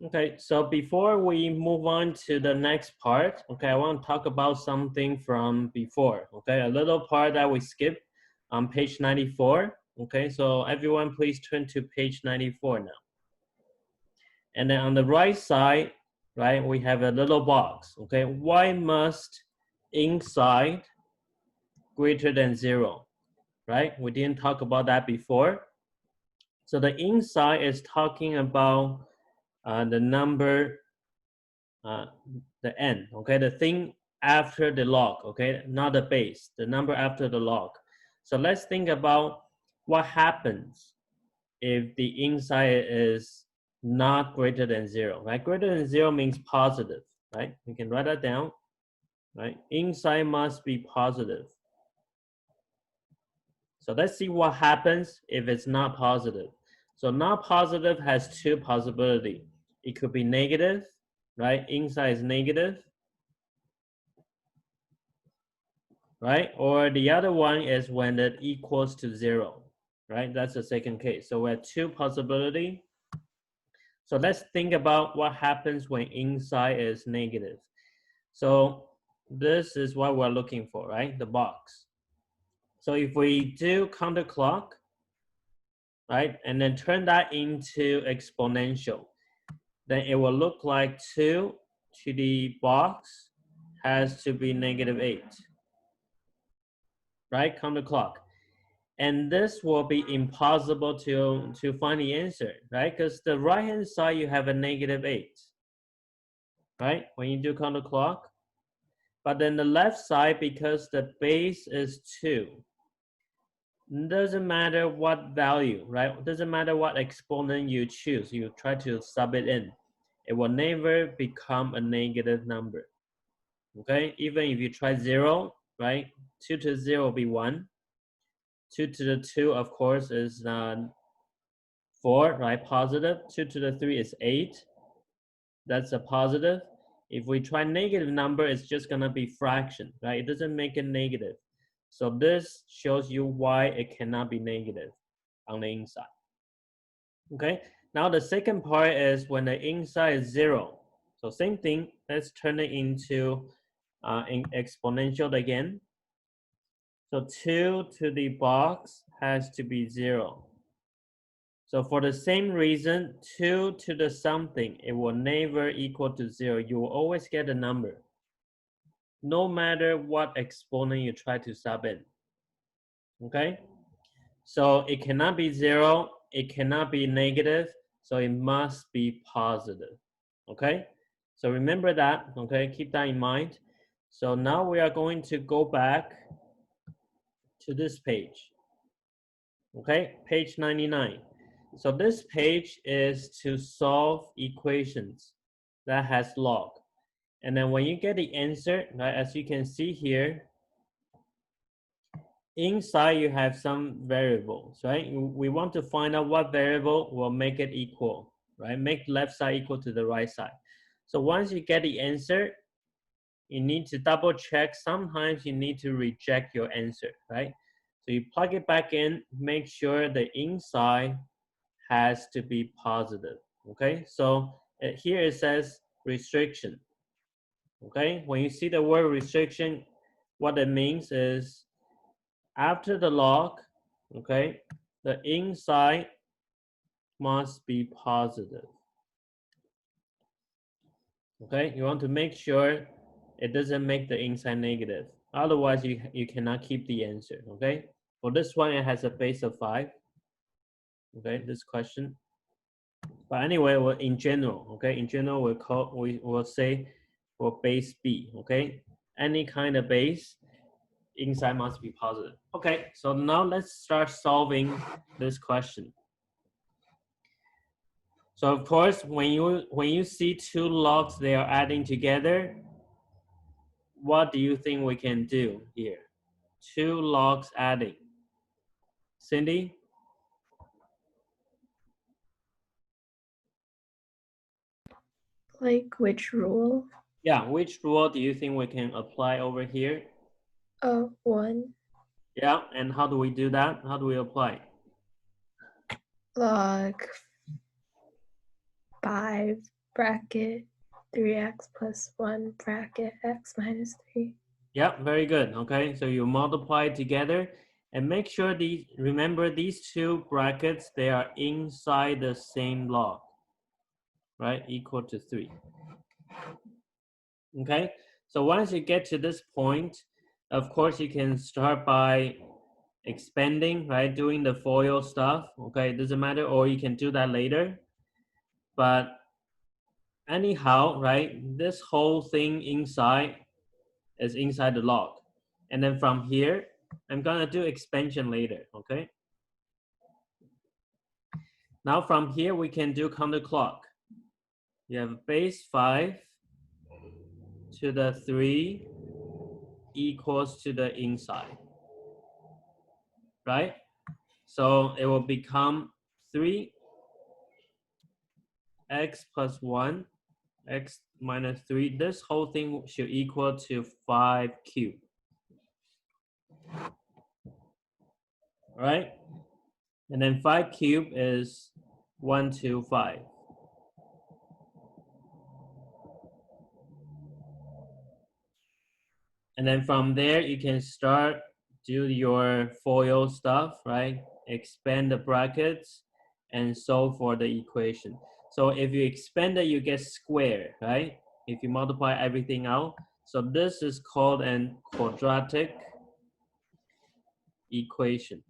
Okay, so before we move on to the next part, okay, I want to talk about something from before, okay, a little part that we skipped on page 94, okay, so everyone please turn to page 94 now. And then on the right side, right, we have a little box, okay, why must inside greater than 0, right? We didn't talk about that before. So the inside is talking about the number, the n, okay, the thing after the log, okay, not the base, the number after the log. So let's think about what happens if the inside is not greater than 0, right? Greater than 0 means positive, right? We can write that down, right? Inside must be positive. So let's see what happens if it's not positive. So not positive has two possibilities. It could be negative, right? Inside is negative, right? Or the other one is when it equals to 0, right? That's the second case. So we have two possibilities. So let's think about what happens when inside is negative. So this is what we're looking for, right? The box. So if we do counterclock, right, and then turn that into exponential, then it will look like 2 to the box has to be -8, right? Counterclock. And this will be impossible to find the answer, right? Because the right-hand side, you have a -8, right? When you do counterclock. But then the left side, because the base is 2, doesn't matter what value, right? Doesn't matter what exponent you choose, you try to sub it in. It will never become a negative number, okay? Even if you try 0, right? 2 to 0 will be 1. 2 to the 2, of course, is 4, right? Positive. 2 to the 3 is 8. That's a positive. If we try negative number, it's just gonna be fraction, right? It doesn't make it negative. So this shows you why it cannot be negative on the inside. Okay, now the second part is when the inside is 0. So same thing, let's turn it into exponential again. So 2 to the box has to be 0. So for the same reason, 2 to the something, it will never equal to 0. You will always get a number, no matter what exponent you try to sub in. Okay? So it cannot be 0, it cannot be negative, so it must be positive. Okay? So remember that, okay? Keep that in mind. So now we are going to go back to this page. Okay? Page 99. So this page is to solve equations that has log. And then when you get the answer, right, as you can see here, inside you have some variables, right? We want to find out what variable will make it equal, right? Make left side equal to the right side. So once you get the answer, you need to double check. Sometimes you need to reject your answer, right? So you plug it back in, make sure the inside has to be positive, okay? So here it says restriction, okay? When you see the word restriction, what it means is after the log, okay, the inside must be positive, okay? You want to make sure it doesn't make the inside negative. Otherwise, you cannot keep the answer, okay? For this one, it has a base of 5, okay, this question. But anyway, well, in general, okay, in general, we will say for base B, okay? Any kind of base, inside must be positive. Okay, so now let's start solving this question. So of course, when you see two logs they are adding together, what do you think we can do here? Two logs adding. Cindy? Like which rule? Yeah, which rule do you think we can apply over here? 1 Yeah, and how do we do that? How do we apply? log 5 bracket 3x plus 1 bracket x minus 3. Yeah, very good. Okay, so you multiply together and make sure remember these two brackets, they are inside the same log, right? Equal to 3. Okay, so once you get to this point, of course, you can start by expanding, right? Doing the FOIL stuff. Okay, it doesn't matter, or you can do that later. But anyhow, right? This whole thing inside is inside the log. And then from here, I'm gonna do expansion later, okay? Now from here, we can do counterclock. You have base 5 to the 3 equals to the inside, right? So it will become 3x plus 1, x minus 3. This whole thing should equal to 5 cubed, right? And then 5 cubed is 125. And then from there, you can start do your FOIL stuff, right? Expand the brackets and solve for the equation. So if you expand it, you get square, right? If you multiply everything out. So this is called an quadratic equation.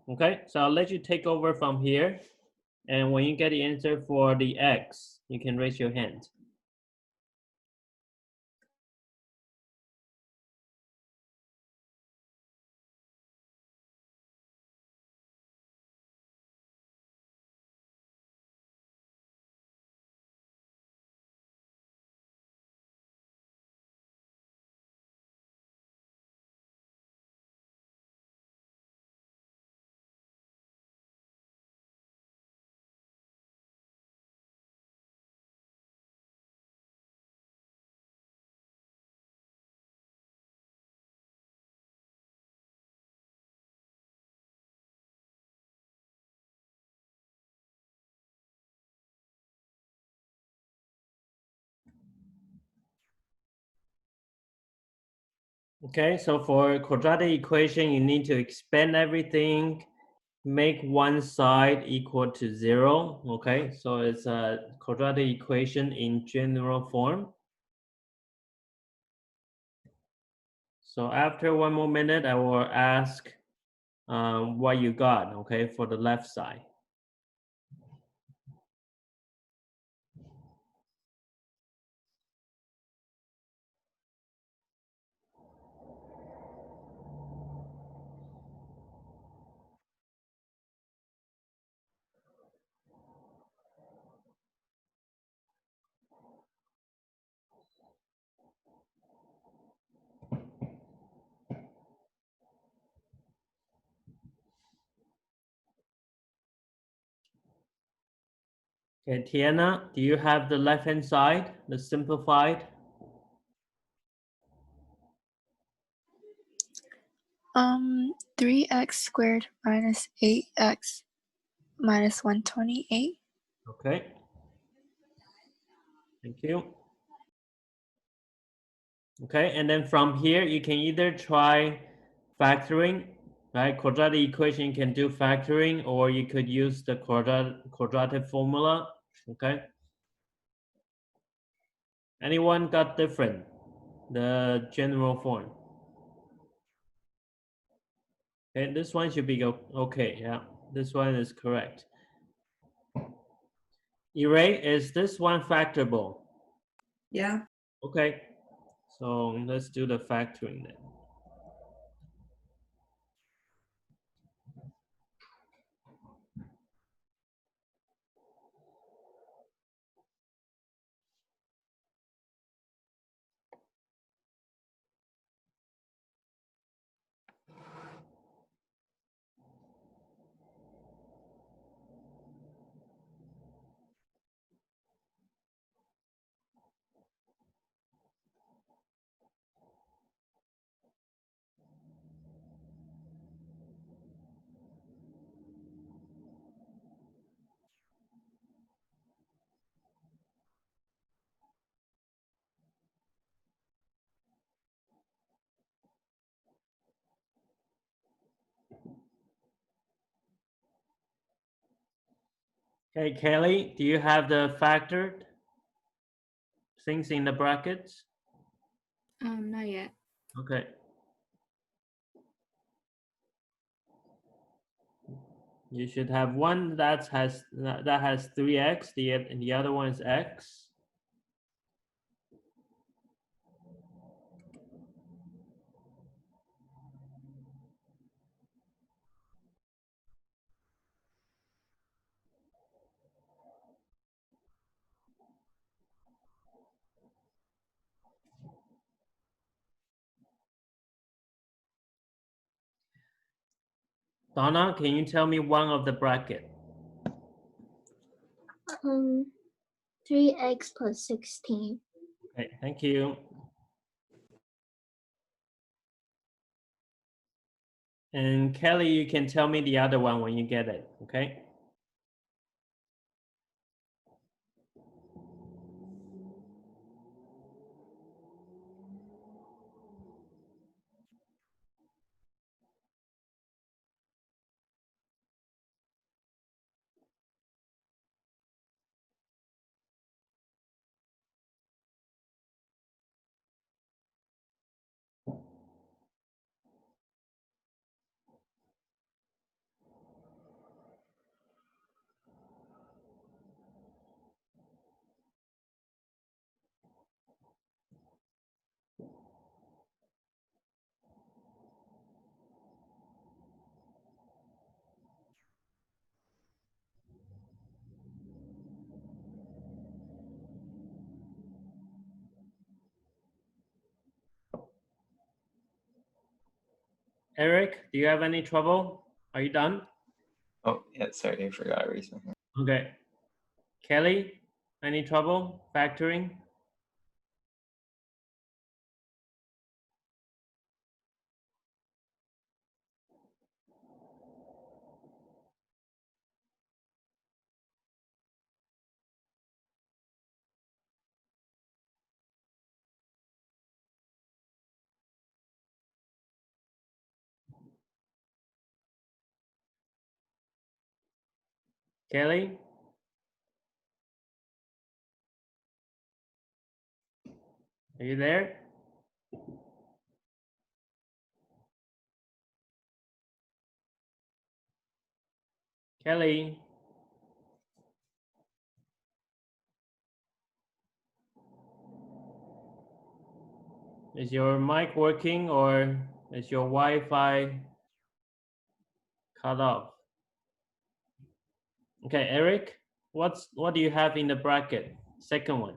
Okay, so I'll let you take over from here. And when you get the answer for the x, you can raise your hand. Okay, so for quadratic equation, you need to expand everything, make one side equal to 0. Okay, so it's a quadratic equation in general form. So after one more minute, I will ask what you got, okay, for the left side. Okay, Tiana, do you have the left-hand side, the simplified? 3x squared minus 8x minus 128. Okay, thank you. Okay, and then from here, you can either try factoring, right? Quadratic equation can do factoring, or you could use the quadratic formula, okay? Anyone got different? The general form. Okay, this one should be okay, yeah. This one is correct. Ray, is this one factorable? Yeah. Okay, so let's do the factoring then. Okay, Kelly, do you have the factored things in the brackets? Not yet. Okay. You should have one that has 3x, the other one is x. Donna, can you tell me one of the bracket? 3x plus 16. Okay, thank you. And Kelly, you can tell me the other one when you get it, okay? Eric, do you have any trouble? Are you done? Oh, yeah, sorry, I forgot to raise my hand. Okay. Kelly, any trouble factoring? Kelly? Are you there? Kelly? Is your mic working or is your Wi-Fi cut off? Okay, Eric, what do you have in the bracket? Second one.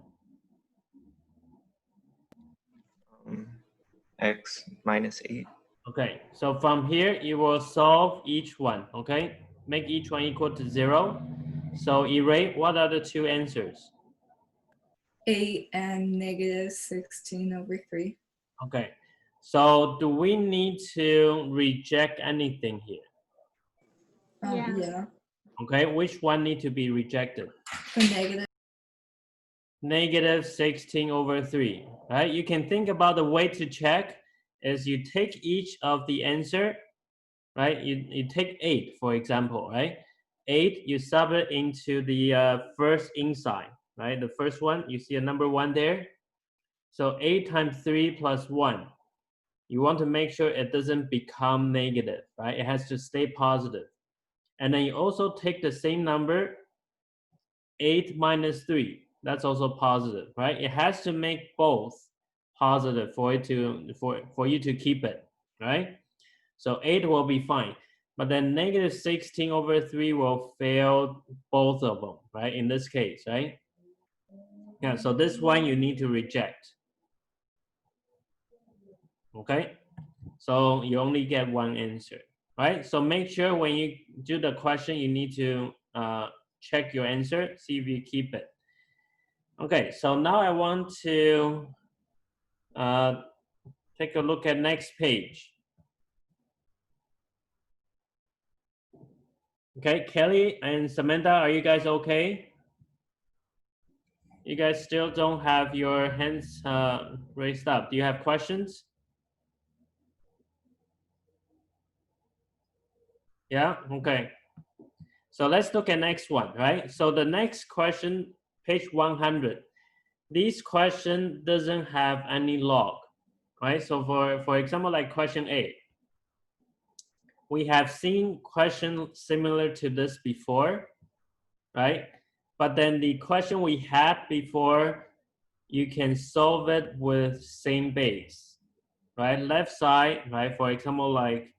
X minus 8. Okay, so from here you will solve each one, okay? Make each one equal to 0. So erase, what are the two answers? 8 and negative 16 over 3. Okay, so do we need to reject anything here? Yeah. Okay, which one need to be rejected? The negative. Negative 16 over 3, right? You can think about the way to check is you take each of the answer, right? You take 8, for example, right? 8, you sub it into the first inside, right? The first one, you see a number 1 there. So 8 times 3 plus 1. You want to make sure it doesn't become negative, right? It has to stay positive. And then you also take the same number, 8 minus 3. That's also positive, right? It has to make both positive for it to for you to keep it, right? So 8 will be fine. But then negative 16 over 3 will fail both of them, right? In this case, right? Yeah, so this one you need to reject. Okay? So you only get one answer, right? So make sure when you do the question, you need to check your answer, see if you keep it. Okay, so now I want to take a look at next page. Okay, Kelly and Samantha, are you guys okay? You guys still don't have your hands raised up. Do you have questions? Yeah, okay. So let's look at next one, right? So the next question, page 100. This question doesn't have any log, right? So for example, like question A, we have seen question similar to this before, right? But then the question we had before, you can solve it with same base, right? Left side, right? For example, like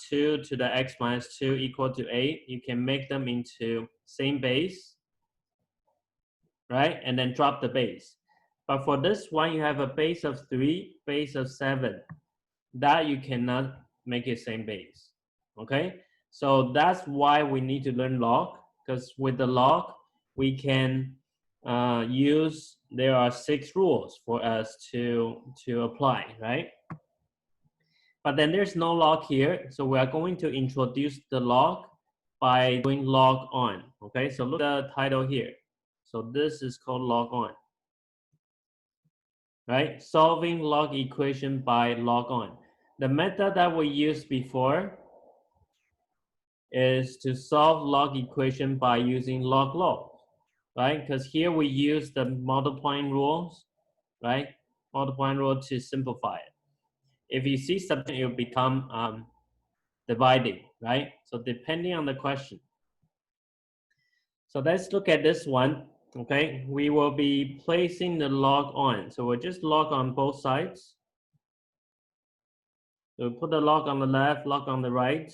2 to the x minus 2 equal to 8. You can make them into same base, right? And then drop the base. But for this one, you have a base of 3, base of 7. That you cannot make it same base, okay? So that's why we need to learn log, because with the log, we can there are 6 rules for us to apply, right? But then there's no log here, so we are going to introduce the log by doing log on, okay? So look at the title here. So this is called log on, right? Solving log equation by log on. The method that we used before is to solve log equation by using log, right? Because here we use the multiplying rules, right? Multiplying rule to simplify it. If you see something, it will become dividing, right? So depending on the question. So let's look at this one, okay? We will be placing the log on. So we'll just log on both sides. So we put the log on the left, log on the right.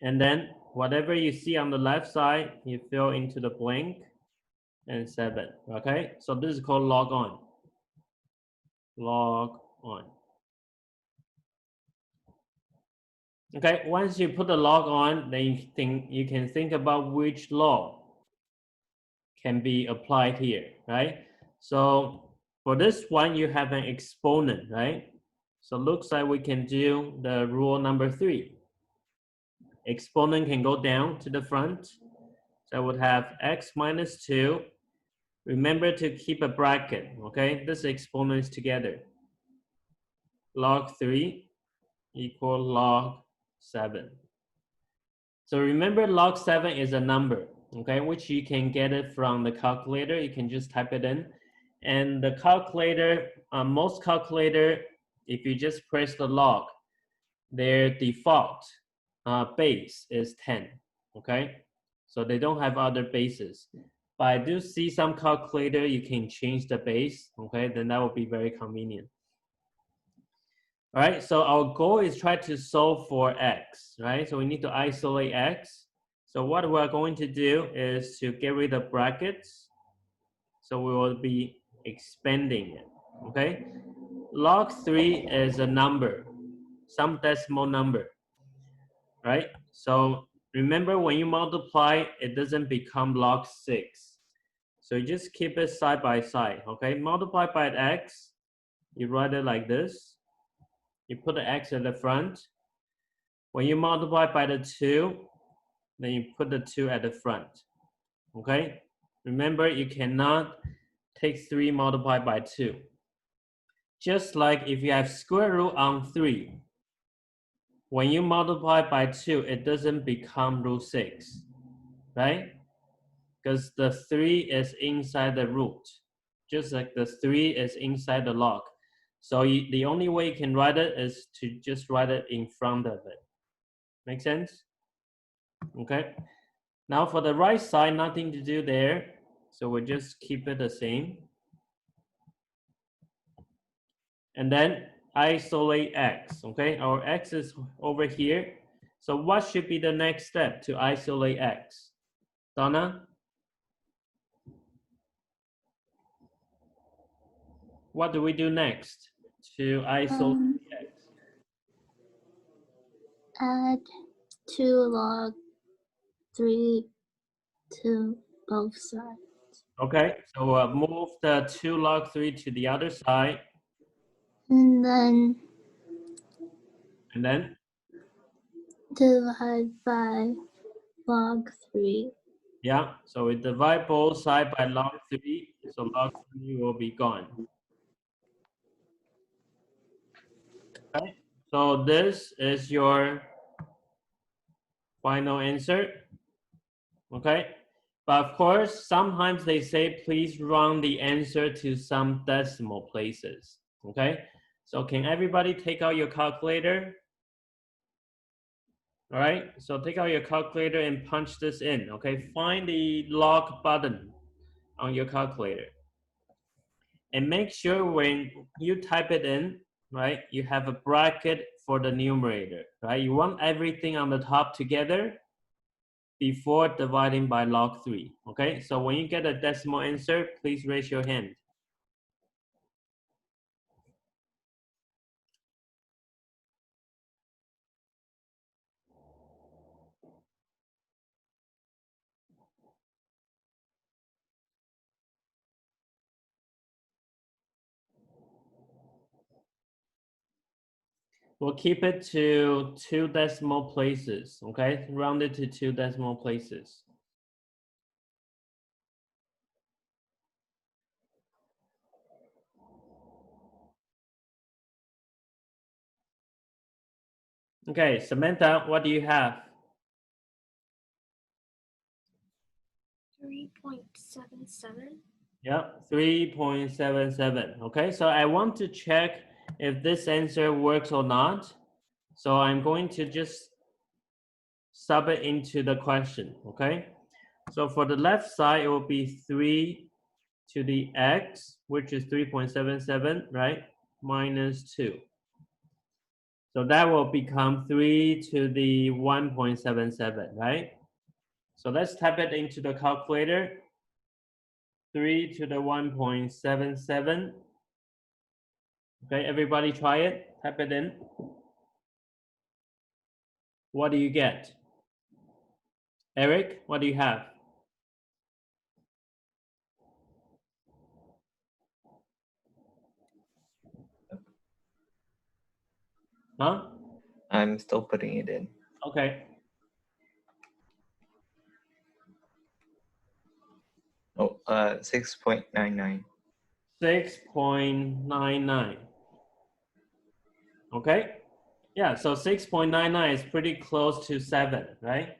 And then whatever you see on the left side, you fill into the blank and 7, okay? So this is called log on. Log on. Okay, once you put the log on, then you can think about which law can be applied here, right? So for this one, you have an exponent, right? So looks like we can do the rule number 3. Exponent can go down to the front. So I would have x minus 2. Remember to keep a bracket, okay? This exponents together. Log 3 equal log 7. So remember log 7 is a number, okay? Which you can get it from the calculator. You can just type it in. And the calculator, most calculator, if you just press the log, their default base is 10, okay? So they don't have other bases. But I do see some calculator, you can change the base, okay? Then that would be very convenient. All right, so our goal is try to solve for x, right? So we need to isolate x. So what we're going to do is to get rid of brackets. So we will be expanding it, okay? Log 3 is a number, some decimal number, right? So remember when you multiply, it doesn't become log 6. So you just keep it side by side, okay? Multiply by x, you write it like this. You put the x at the front. When you multiply by the 2, then you put the 2 at the front, okay? Remember, you cannot take 3 multiplied by 2. Just like if you have square root on 3, when you multiply by 2, it doesn't become root 6, right? Because the 3 is inside the root, just like the 3 is inside the log. So the only way you can write it is to just write it in front of it. Make sense? Okay. Now for the right side, nothing to do there. So we'll just keep it the same. And then isolate x, okay? Our x is over here. So what should be the next step to isolate x? Donna? What do we do next to isolate x? Add 2 log 3 to both sides. Okay, so move the 2 log 3 to the other side. And then divide by log 3. Yeah, so we divide both sides by log 3. So log 3 will be gone. Okay, so this is your final answer. Okay, but of course, sometimes they say please round the answer to some decimal places. Okay, so can everybody take out your calculator? All right, so take out your calculator and punch this in. Okay, find the log button on your calculator. And make sure when you type it in, right, you have a bracket for the numerator, right? You want everything on the top together before dividing by log 3, okay? So when you get a decimal answer, please raise your hand. We'll keep it to 2 decimal places, okay? Round it to 2 decimal places. Okay, Samantha, what do you have? 3.77. Yeah, 3.77. Okay, so I want to check if this answer works or not. So I'm going to just sub it into the question, okay? So for the left side, it will be 3 to the x, which is 3.77, right? Minus 2. So that will become 3 to the 1.77, right? So let's type it into the calculator. 3 to the 1.77. Okay, everybody try it. Type it in. What do you get? Eric, what do you have? Huh? I'm still putting it in. Okay. Oh, 6.99. 6.99. Okay. Yeah, so 6.99 is pretty close to 7, right?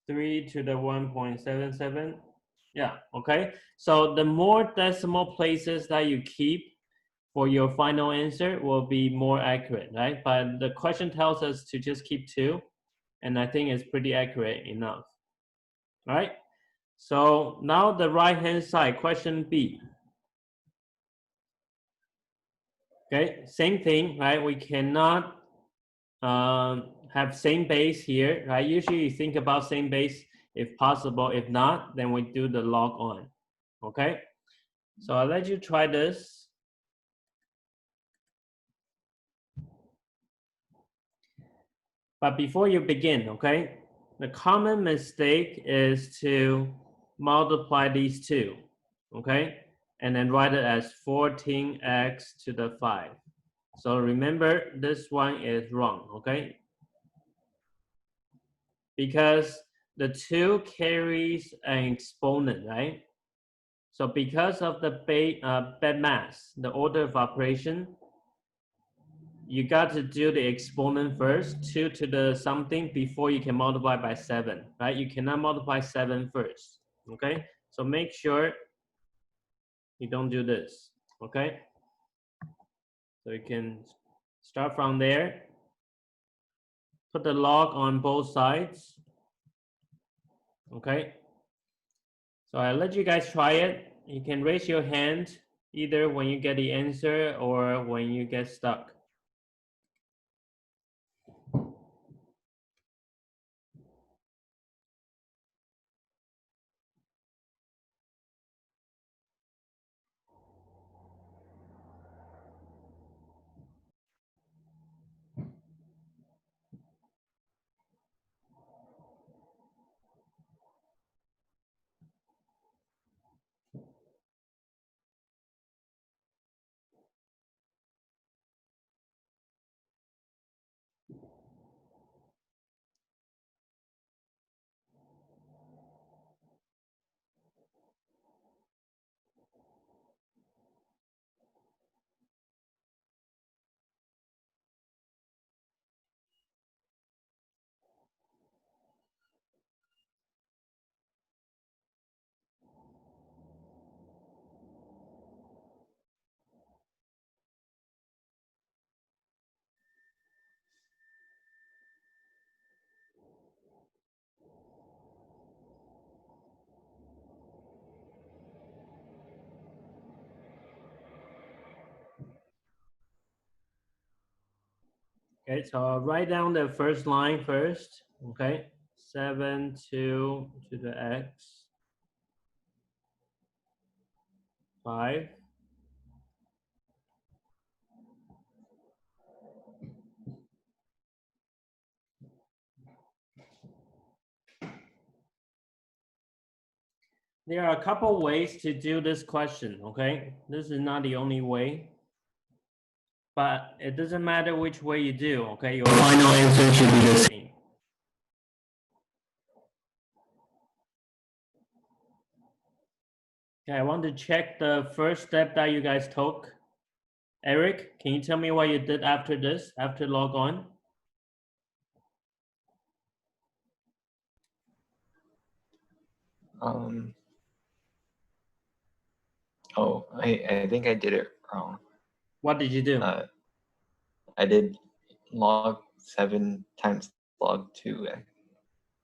3 to the 1.77. Yeah, okay. So the more decimal places that you keep for your final answer will be more accurate, right? But the question tells us to just keep 2, and I think it's pretty accurate enough. All right. So now the right-hand side, question B. Okay, same thing, right? We cannot have same base here, right? Usually you think about same base if possible. If not, then we do the log on, okay? So I'll let you try this. But before you begin, okay? The common mistake is to multiply these two, okay? And then write it as 14x to the 5. So remember, this one is wrong, okay? Because the 2 carries an exponent, right? So because of the bed mass, the order of operation, you got to do the exponent first, 2 to the something, before you can multiply by 7, right? You cannot multiply 7 first, okay? So make sure you don't do this, okay? So you can start from there, put the log on both sides, okay? So I'll let you guys try it. You can raise your hand either when you get the answer or when you get stuck. Okay, so I'll write down the first line first. Okay, 7 2 to the x 5. There are a couple ways to do this question, okay? This is not the only way, but it doesn't matter which way you do, okay? Your final answer should be the same. Okay, I want to check the first step that you guys took. Eric, can you tell me what you did after this, after log on? Oh, I think I did it wrong. What did you do? I did log 7 times log 2.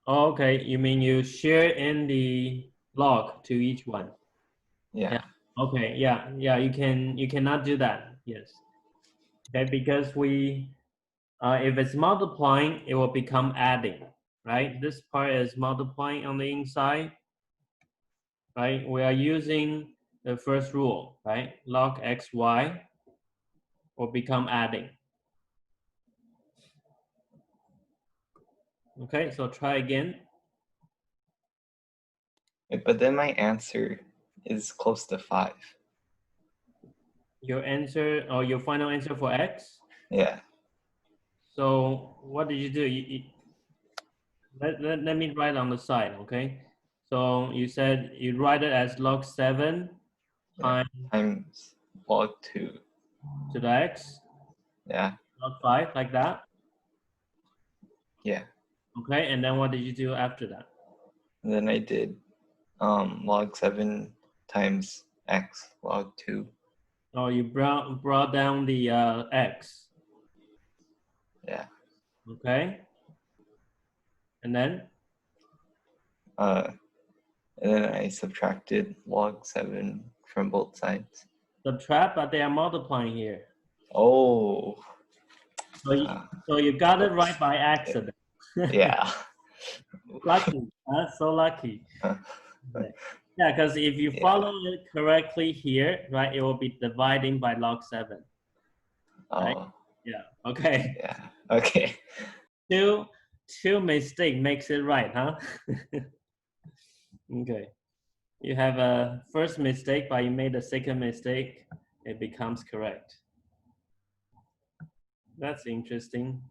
Oh, okay, you mean you share in the log to each one? Yeah. Okay, yeah, you cannot do that, yes. Okay, because we, if it's multiplying, it will become adding, right? This part is multiplying on the inside, right? We are using the first rule, right? Log xy will become adding. Okay, so try again. But then my answer is close to 5. Your answer, or your final answer for x? Yeah. So what did you do? Let me write on the side, okay? So you said you write it as log 7 Yeah. Times log 2. to the x, Yeah. log 5, like that. Yeah. Okay, and then what did you do after that? And then I did log 7 times x log 2. Oh, you brought down the x. Yeah. Okay. And then? And then I subtracted log 7 from both sides. Subtract, but they are multiplying here. Oh. So you got it right by accident. Yeah. Lucky, so lucky. Yeah, because if you follow it correctly here, right, it will be dividing by log 7. Right? Oh. Yeah, okay. Yeah. Okay. Two mistake makes it right, huh? Okay. You have a first mistake, but you made a second mistake, it becomes correct. That's interesting.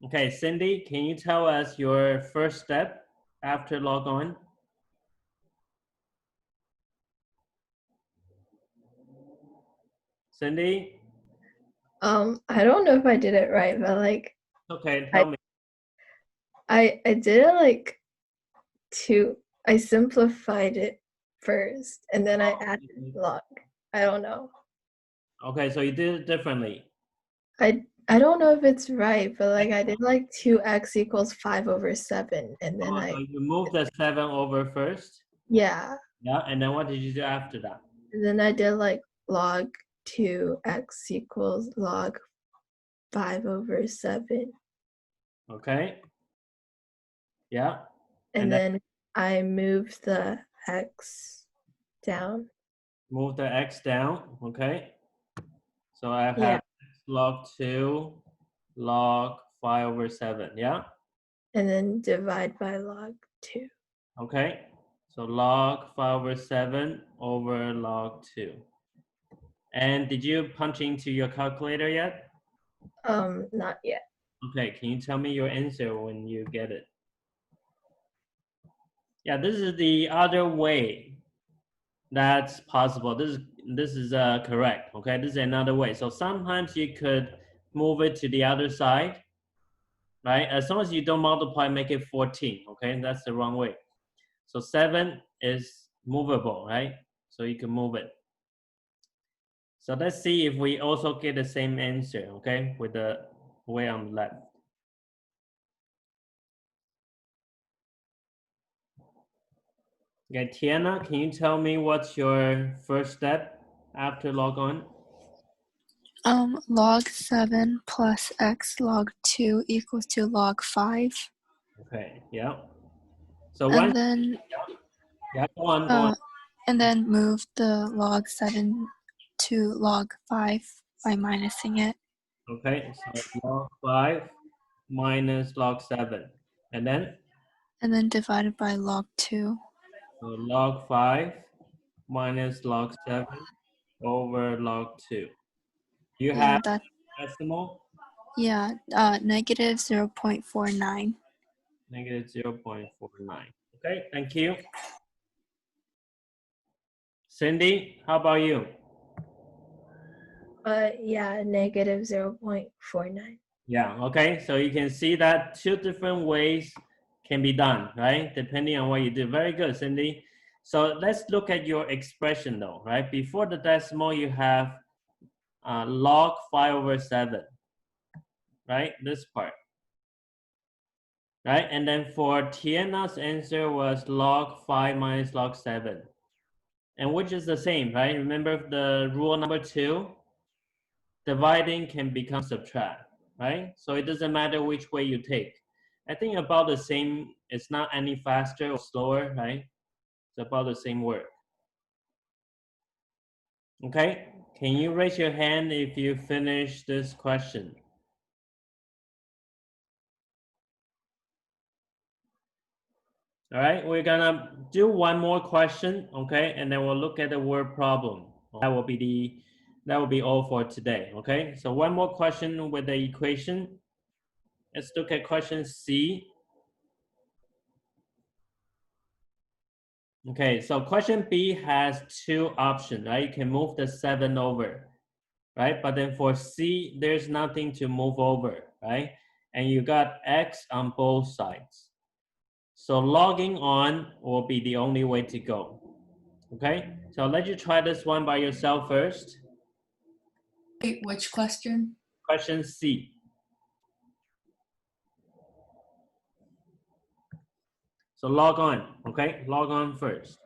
Okay, Cindy, can you tell us your first step after log on? Cindy? I don't know if I did it right, but like Okay, tell me. I did it like I simplified it first and then I added log. I don't know. Okay, so you did it differently. I don't know if it's right, but like I did like 2x equals 5/7 and then So you moved the 7 over first? yeah. Yeah, and then what did you do after that? And then I did like log 2x equals log 5/7. Okay. Yeah. And then I moved the x down. Move the x down, okay? So I have Yeah. log 2 log 5/7, yeah? And then divide by log 2. Okay, so log 5/7 over log 2. And did you punch into your calculator yet? Not yet. Okay, can you tell me your answer when you get it? Yeah, this is the other way that's possible. This is correct, okay? This is another way. So sometimes you could move it to the other side, right? As long as you don't multiply, make it 14, okay? That's the wrong way. So 7 is movable, right? So you can move it. So let's see if we also get the same answer, okay? With the way on the left. Okay, Tiana, can you tell me what's your first step after log on? Log 7 plus x log 2 equals to log 5. Okay, yeah. So And once, then yeah, go on. and then move the log 7 to log 5 by minusing it. Okay, so log 5 minus log 7. And then Divided by log 2. so log 5 minus log 7 over log 2. You Yeah, have that, decimal? yeah, negative 0.49. Negative 0.49. Okay, thank you. Cindy, how about you? Yeah, negative 0.49. Yeah, okay, so you can see that two different ways can be done, right? Depending on what you do. Very good, Cindy. So let's look at your expression though, right? Before the decimal, you have log 5 over 7, right? This part, right? And then for Tiana's answer was log 5 minus log 7. And which is the same, right? Remember the rule number 2? Dividing can become subtract, right? So it doesn't matter which way you take. I think about the same, it's not any faster or slower, right? It's about the same work. Okay, can you raise your hand if you finish this question? All right, we're gonna do one more question, okay? And then we'll look at the word problem. That will be all for today, okay? So one more question with the equation. Let's look at question C. Okay, so question B has two options, right? You can move the 7 over, right? But then for C, there's nothing to move over, right? And you got X on both sides. So logging on will be the only way to go, okay? So I'll let you try this one by yourself first. Wait, which question? Question C. So log on, okay? Log on first.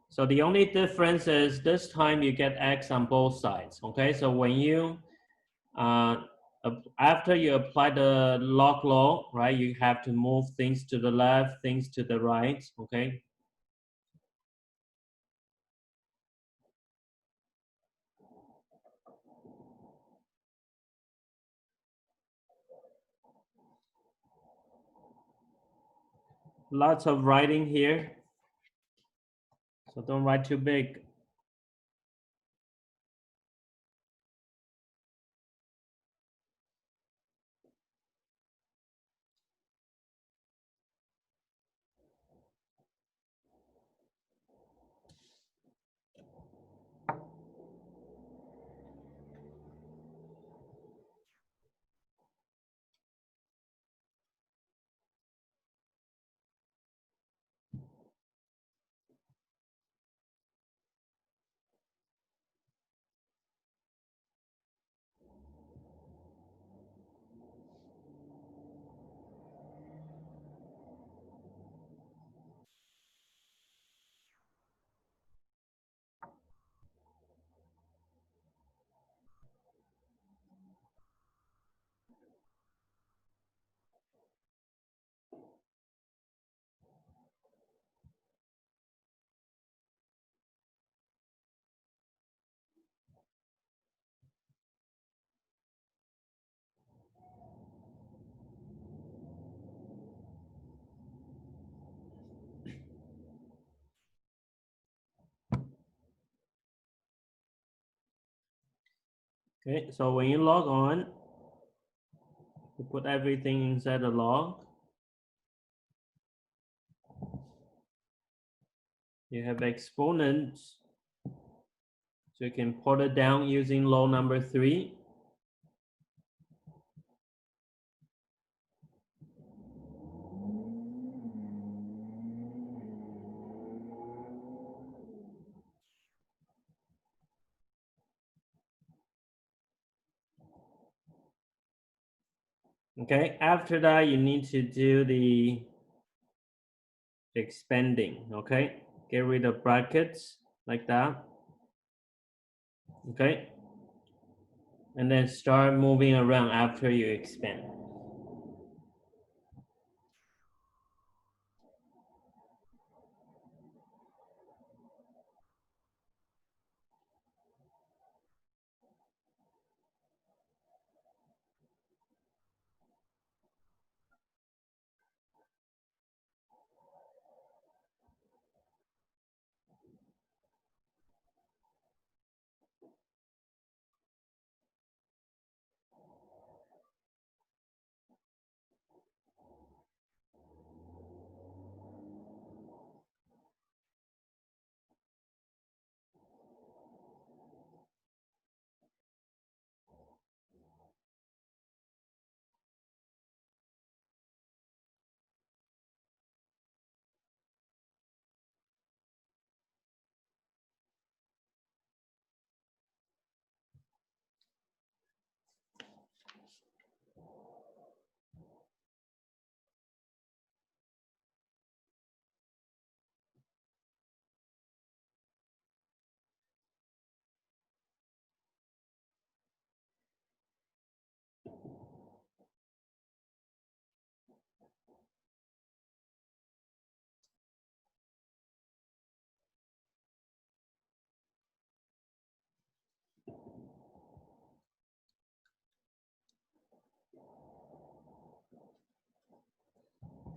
So the only difference is this time you get X on both sides, okay? So when you, after you apply the log law, right, you have to move things to the left, things to the right, okay? Lots of writing here, so don't write too big. Okay, so when you log on, you put everything inside the log. You have exponents, so you can put it down using law number 3. Okay, after that, you need to do the expanding, okay? Get rid of brackets like that. Okay. And then start moving around after you expand.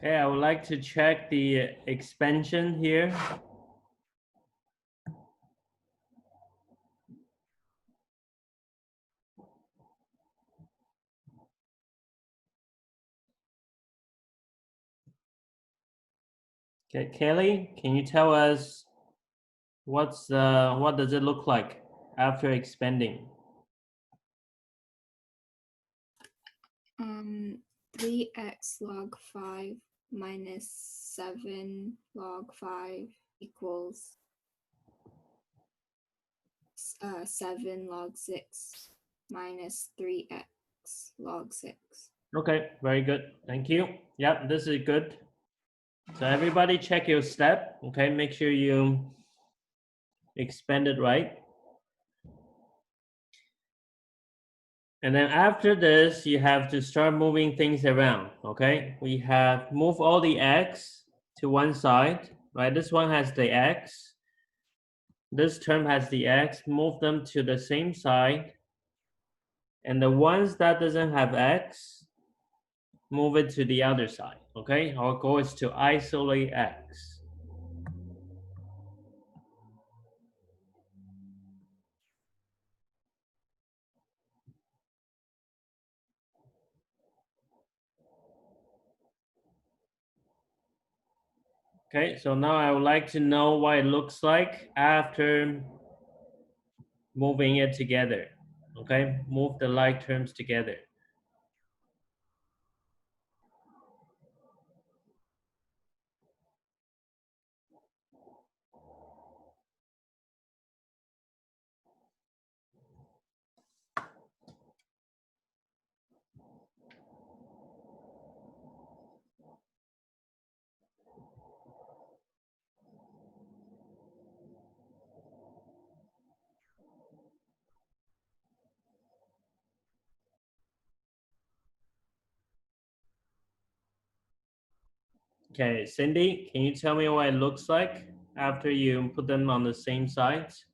Okay, I would like to check the expansion here. Okay, Kelly, can you tell us what does it look like after expanding? 3x log 5 minus 7 log 5 equals 7 log 6 minus 3x log 6. Okay, very good. Thank you. Yep, this is good. So everybody check your step. Okay, make sure you expand it right. And then after this, you have to start moving things around. Okay, we have move all the x to one side, right? This one has the x. This term has the x. Move them to the same side. And the ones that doesn't have x, move it to the other side. Okay, our goal is to isolate x. Okay, so now I would like to know what it looks like after moving it together. Okay, move the like terms together. Okay, Cindy, can you tell me what it looks like after you put them on the same sides?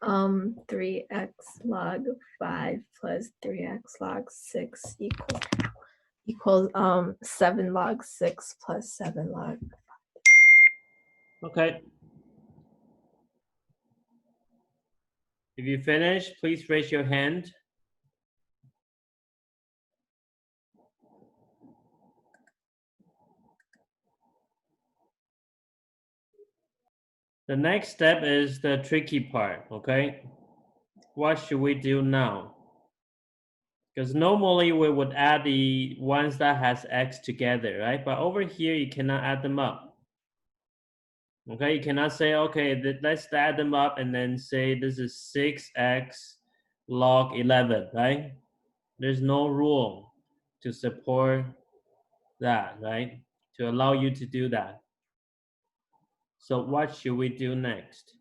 3x log 5 plus 3x log 6 equals 7 log 6 plus 7 log. Okay. If you finish, please raise your hand. The next step is the tricky part, okay? What should we do now? Because normally we would add the ones that has x together, right? But over here, you cannot add them up. Okay, you cannot say, okay, let's add them up and then say this is 6x log 11, right? There's no rule to support that, right? to allow you to do that. So what should we do next?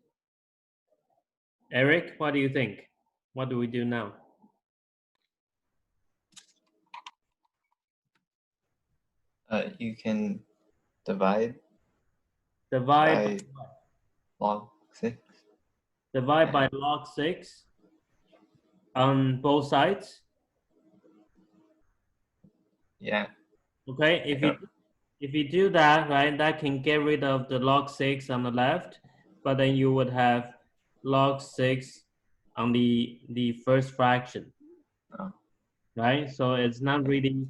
Eric, what do you think? What do we do now? You can divide Divide by log 6. divide by log 6 on both sides. Yeah. Okay, if you do that, right, that can get rid of the log 6 on the left, but then you would have log 6 on the first fraction. Oh. Right? So it's not really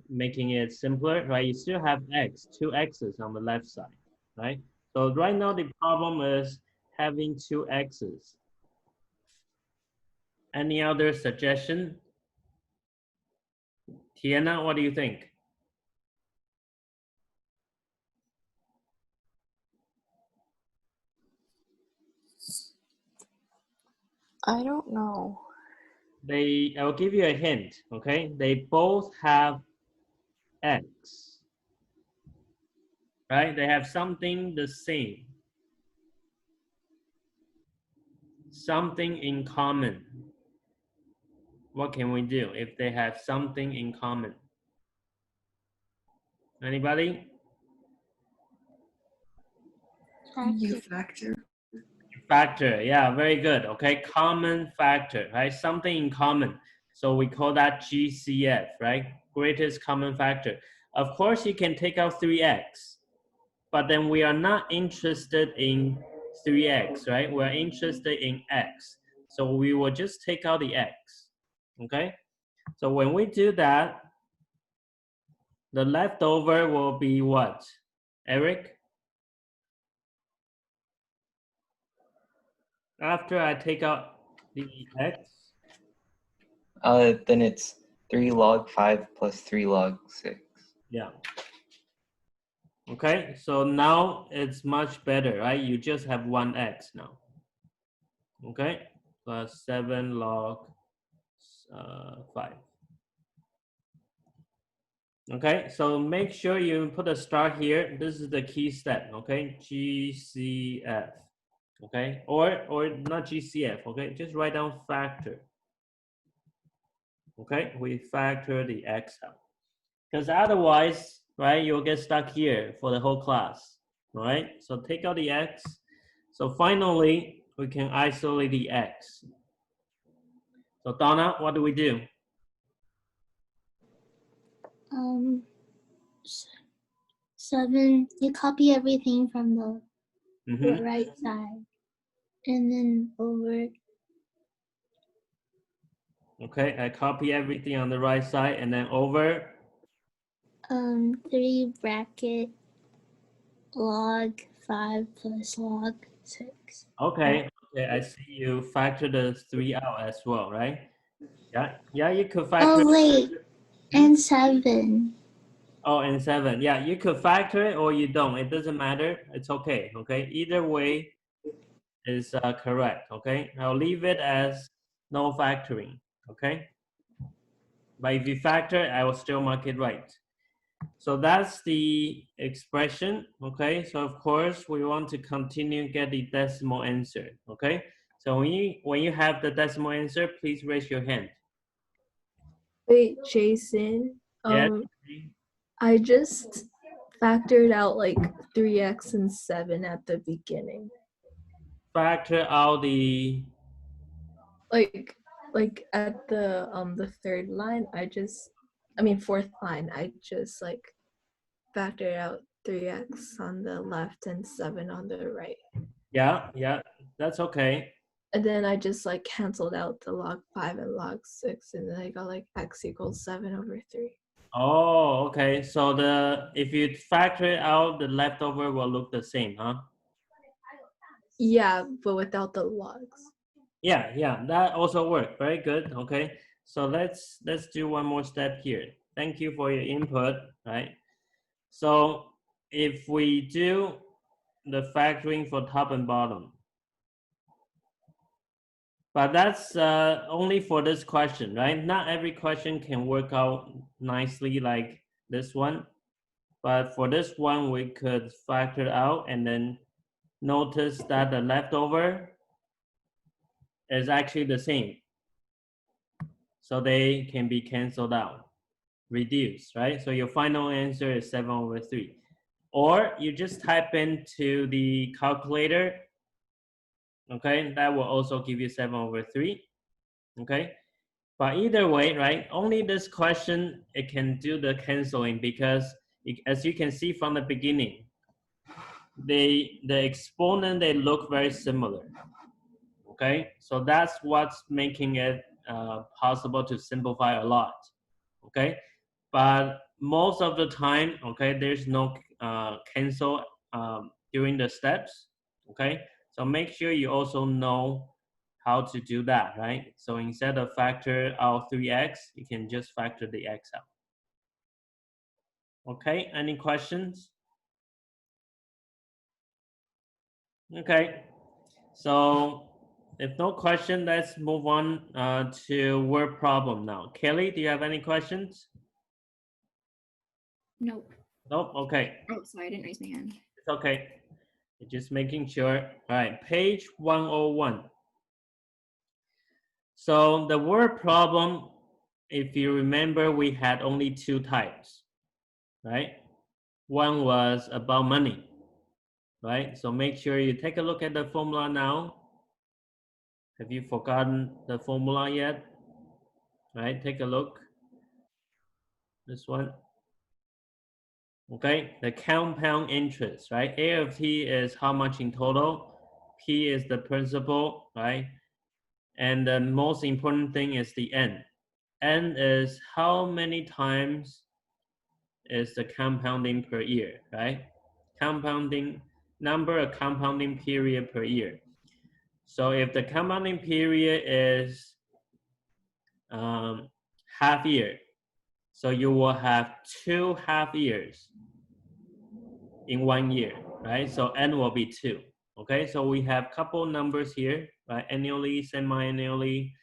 making it simpler, right? You still have x, 2 x's on the left side, right? So right now the problem is having 2 x's. Any other suggestion? Tiana, what do you think? I don't know. I will give you a hint, okay? They both have x, right? They have something the same, something in common. What can we do if they have something in common? Anybody? You factor. Factor, yeah, very good. Okay, common factor, right? Something in common. So we call that GCF, right? Greatest common factor. Of course, you can take out 3x, but then we are not interested in 3x, right? We're interested in x. So we will just take out the x, okay? So when we do that, the leftover will be what? Eric? After I take out the x, Then it's 3 log 5 plus 3 log 6. yeah. Okay, so now it's much better, right? You just have 1x now. Okay, plus 7 log 5. Okay, so make sure you put a star here. This is the key step, okay? GCF, okay? Or not GCF, okay? Just write down factor. Okay, we factor the x out. Because otherwise, right, you'll get stuck here for the whole class, all right? So take out the x. So finally, we can isolate the x. So Donna, what do we do? S- 7. You copy everything from the Mm-hmm. right side, and then over. Okay, I copy everything on the right side and then over. 3 bracket log 5 plus log 6. Okay, okay, I see you factor the 3 out as well, right? Yeah, you could factor. Oh wait, and 7. Oh, and 7. Yeah, you could factor it or you don't. It doesn't matter. It's okay. Okay, either way is correct. Okay, I'll leave it as no factoring. Okay, but if you factor, I will still mark it right. So that's the expression. Okay, so of course we want to continue get the decimal answer. Okay, so when you have the decimal answer, please raise your hand. Wait, Jason. Yeah. I just factored out like 3x and 7 at the beginning. Factor out the. Like at the third line, fourth line, I just like factored out 3x on the left and 7 on the right. Yeah, that's okay. And then I just like canceled out the log 5 and log 6, and then I got like x equals 7 over 3. Oh, okay. So if you factor it out, the leftover will look the same, huh? Yeah, but without the logs. Yeah, that also worked. Very good. Okay. So let's do one more step here. Thank you for your input, right? So if we do the factoring for top and bottom, but that's only for this question, right? Not every question can work out nicely like this one. But for this one, we could factor out and then notice that the leftover is actually the same. So they can be canceled out, reduced, right? So your final answer is 7/3. Or you just type into the calculator, okay? That will also give you 7/3, okay? But either way, right? Only this question, it can do the canceling because as you can see from the beginning, the exponent, they look very similar, okay? So that's what's making it possible to simplify a lot, okay? But most of the time, okay, there's no cancel during the steps, okay? So make sure you also know how to do that, right? So instead of factor out 3x, you can just factor the x out. Okay, any questions? Okay, so if no question, let's move on to word problem now. Kelly, do you have any questions? Nope. Nope, okay. Oh, sorry, I didn't raise my hand. It's okay. Just making sure. All right, page 101. So the word problem, if you remember, we had only two types, right? One was about money, right? So make sure you take a look at the formula now. Have you forgotten the formula yet? Right, take a look. This one. Okay, the compound interest, right? A of t is how much in total. P is the principal, right? And the most important thing is the n. N is how many times is the compounding per year, right? Compounding, number of compounding period per year. So if the compounding period is half year, so you will have 2 half years in 1 year, right? So n will be 2. Okay, so we have couple numbers here, right? Annually, semi-annually,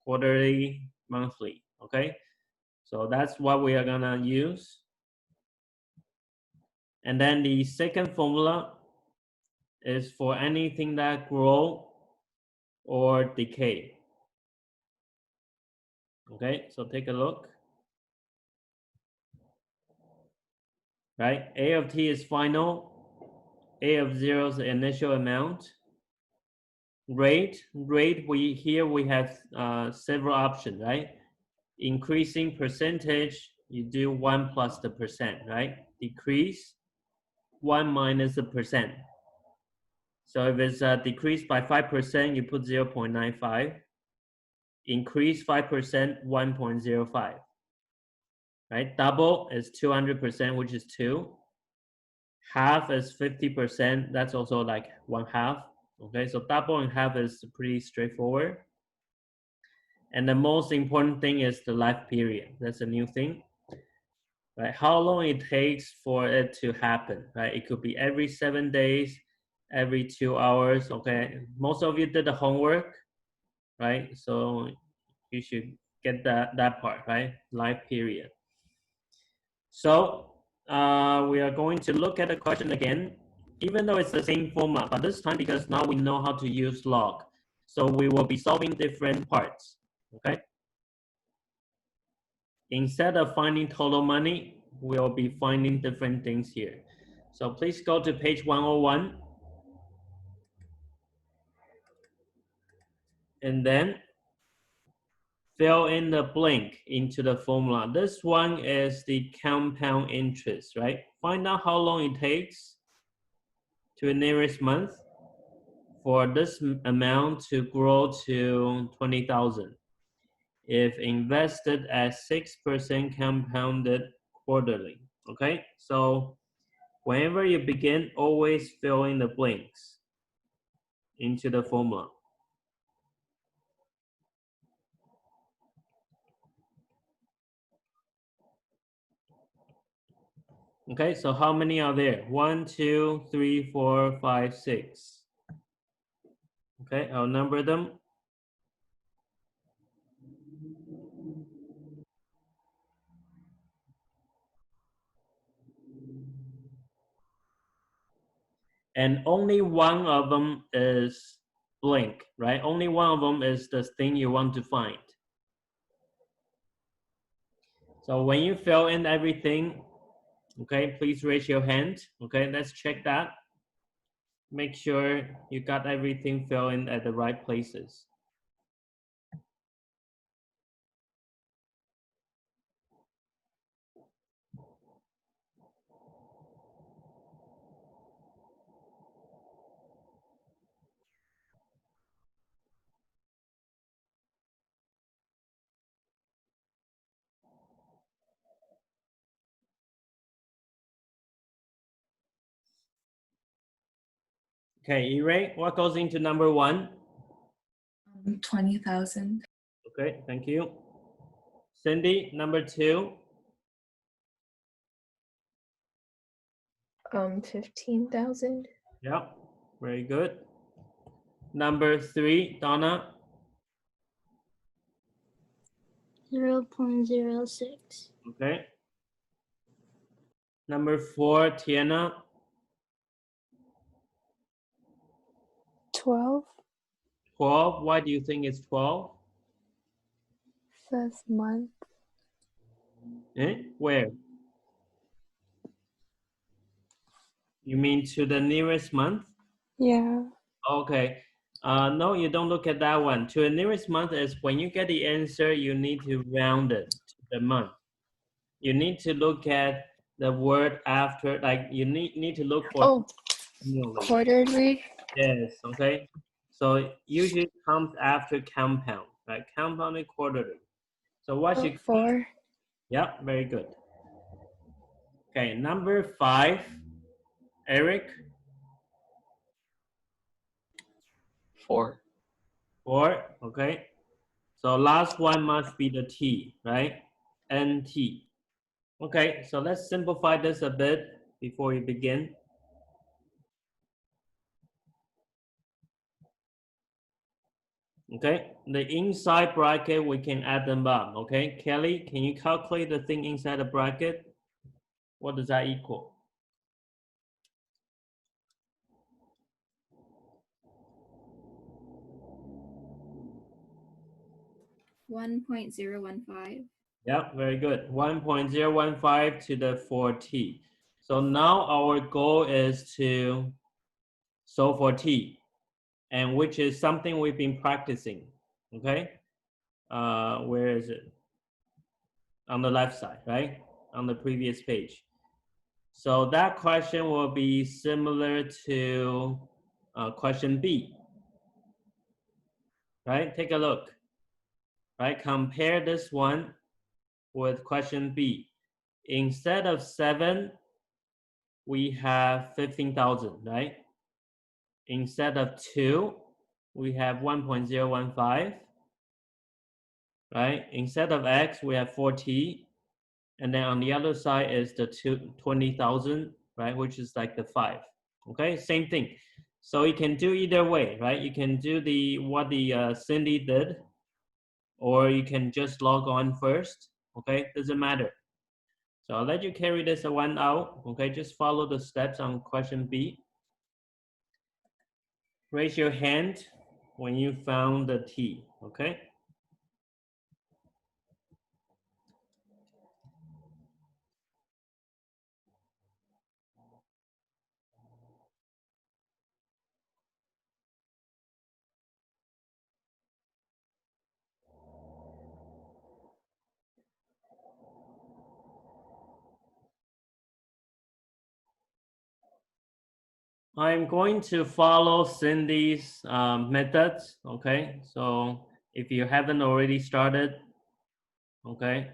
quarterly, monthly. Okay, so that's what we are gonna use. And then the second formula is for anything that grow or decay. Okay, so take a look. Right, A of t is final, A of 0 is the initial amount. Rate, we have several options, right? Increasing percentage, you do 1 plus the percent, right? Decrease, 1 minus the percent. So if it's decreased by 5%, you put 0.95. Increase 5%, 1.05. Right? Double is 200%, which is 2. Half is 50%. That's also like 1/2. Okay, so double and half is pretty straightforward. And the most important thing is the life period. That's a new thing. Right? How long it takes for it to happen, right? It could be every 7 days, every 2 hours. Okay, most of you did the homework, right? So you should get that part, right? Life period. So we are going to look at the question again, even though it's the same formula, but this time because now we know how to use log. So we will be solving different parts, okay? Instead of finding total money, we'll be finding different things here. So please go to page 101. And then fill in the blank into the formula. This one is the compound interest, right? Find out how long it takes to the nearest month for this amount to grow to 20,000 if invested at 6% compounded quarterly. Okay, so whenever you begin, always fill in the blanks into the formula. Okay, so how many are there? 1, 2, 3, 4, 5, 6. Okay, I'll number them. and only one of them is blank, right? Only one of them is the thing you want to find. So when you fill in everything, okay, please raise your hand. Okay, let's check that. Make sure you got everything filled in at the right places. Okay, Ray, what goes into number 1? 20,000. Okay, thank you. Cindy, number 2. 15,000. Yeah, very good. Number 3, Donna. 0.06. Okay. Number 4, Tiana. 12. 12. Why do you think it's 12? Says month. Where? You mean to the nearest month? Yeah. Okay. No, you don't look at that one. To the nearest month is when you get the answer, you need to round it to the month. You need to look at the word after, like you need to look for. Oh, Annually. quarterly. Yes, okay. So usually comes after compound, right? Compounded quarterly. So what Oh, you, 4. yeah, very good. Okay, number 5, Eric. 4. 4, okay. So last one must be the T, right? NT. Okay, so let's simplify this a bit before we begin. Okay, the inside bracket, we can add them up, okay? Kelly, can you calculate the thing inside the bracket? What does that equal? 1.015. Yeah, very good. 1.015 to the 4t. So now our goal is to solve for t, and which is something we've been practicing, okay? Where is it? On the left side, right? On the previous page. So that question will be similar to question B, right? Take a look, right? Compare this one with question B. Instead of 7, we have 15,000, right? Instead of 2, we have 1.015, right? Instead of x, we have 4t. And then on the other side is the 20,000, right? Which is like the 5, okay? Same thing. So you can do either way, right? You can do what the Cindy did, or you can just log on first, okay? Doesn't matter. So I'll let you carry this one out, okay? Just follow the steps on question B. Raise your hand when you found the T, okay? I'm going to follow Cindy's methods, okay? So if you haven't already started, okay,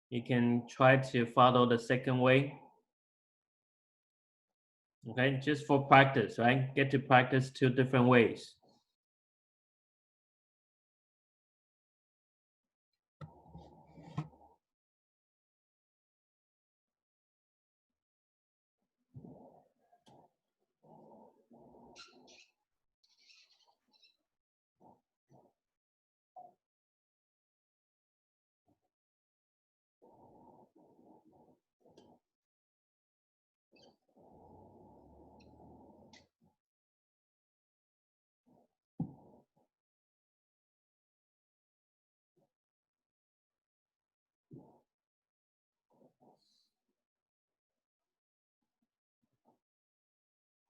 you can try to follow the second way. Okay, just for practice, right? Get to practice 2 different ways.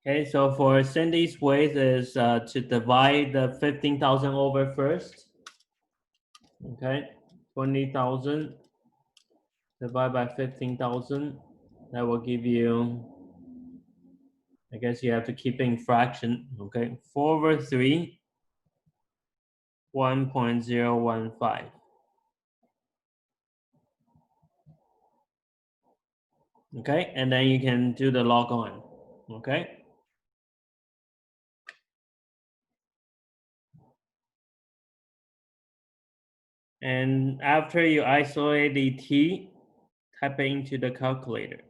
Okay, so for Cindy's ways is to divide the 15,000 over first. Okay, 20,000 divided by 15,000. That will give you, I guess you have to keep in fraction. Okay, 4 over 3, 1.015. Okay, and then you can do the log on. Okay. And after you isolate the t, type it into the calculator.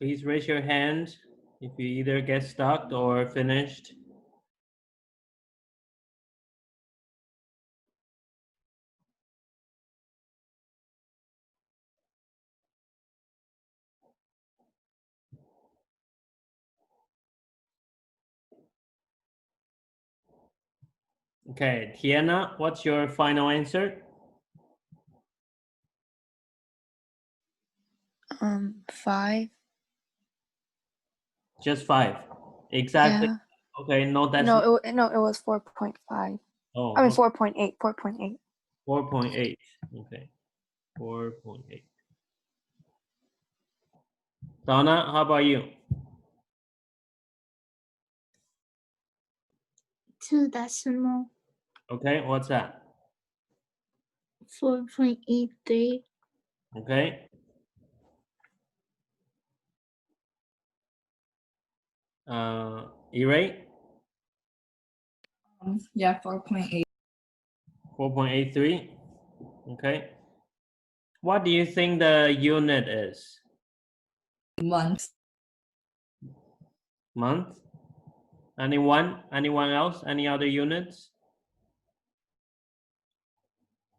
Please raise your hand if you either get stuck or finished. Okay, Tiana, what's your final answer? 5. Just 5. Exactly. Yeah. Okay, no, that's No, it was 4.5. oh, I mean okay. 4.8. 4.8. 4.8. Okay, 4.8. Donna, how about you? 2 decimal. Okay, what's that? 4.83. Okay. E-rate? Yeah, 4.8 4.83. Okay. What do you think the unit is? months. Month? Anyone? Anyone else? Any other units?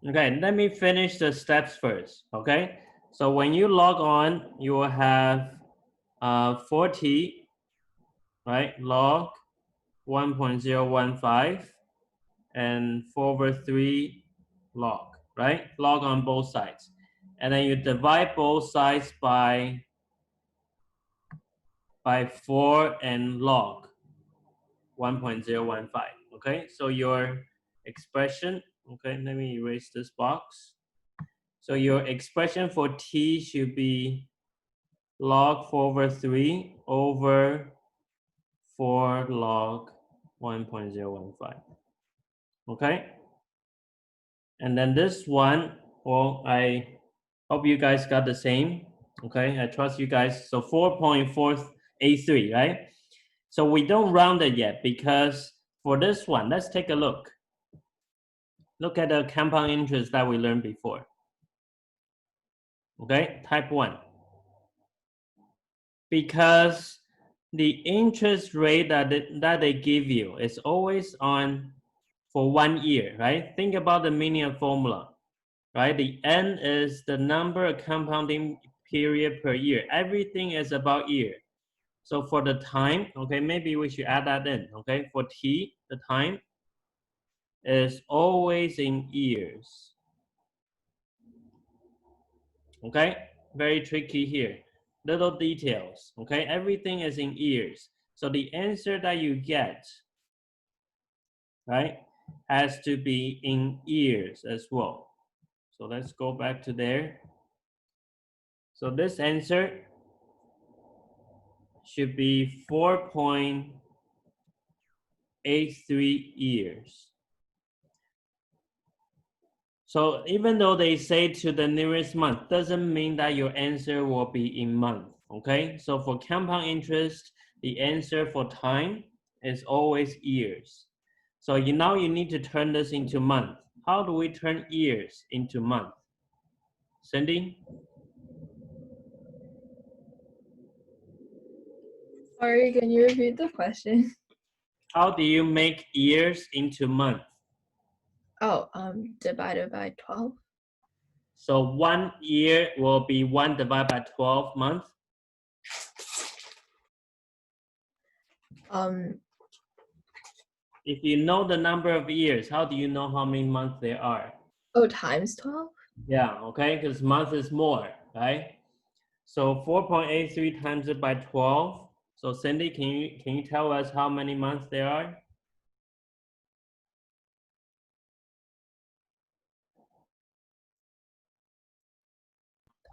Okay, let me finish the steps first. Okay. So when you log on, you will have 4t, right? Log 1.015 and 4 over 3 log, right? Log on both sides. And then you divide both sides by 4 and log 1.015. Okay, so your expression, okay, let me erase this box. So your expression for t should be log 4 over 3 over 4 log 1.015. Okay, and then this one, well, I hope you guys got the same. Okay, I trust you guys. So 4.483, right? So we don't round it yet because for this one, let's take a look. Look at the compound interest that we learned before. Okay, type 1. Because the interest rate that they give you is always on for 1 year, right? Think about the linear formula, right? The n is the number of compounding period per year. Everything is about year. So for the time, okay, maybe we should add that in, okay? For t, the time is always in years. Okay, very tricky here. Little details. Okay, everything is in years. So the answer that you get, right, has to be in years as well. So let's go back to there. So this answer should be 4.83 years. So even though they say to the nearest month, doesn't mean that your answer will be in month, okay? So for compound interest, the answer for time is always years. So now you need to turn this into month. How do we turn years into month? Cindy? Sorry, can you repeat the question? How do you make years into month? Oh, divided by 12. So 1 year will be 1 divided by 12 months. If you know the number of years, how do you know how many months there are? Oh, times 12? Yeah, okay, because month is more, right? So 4.83 times it by 12. So Cindy, can you tell us how many months there are?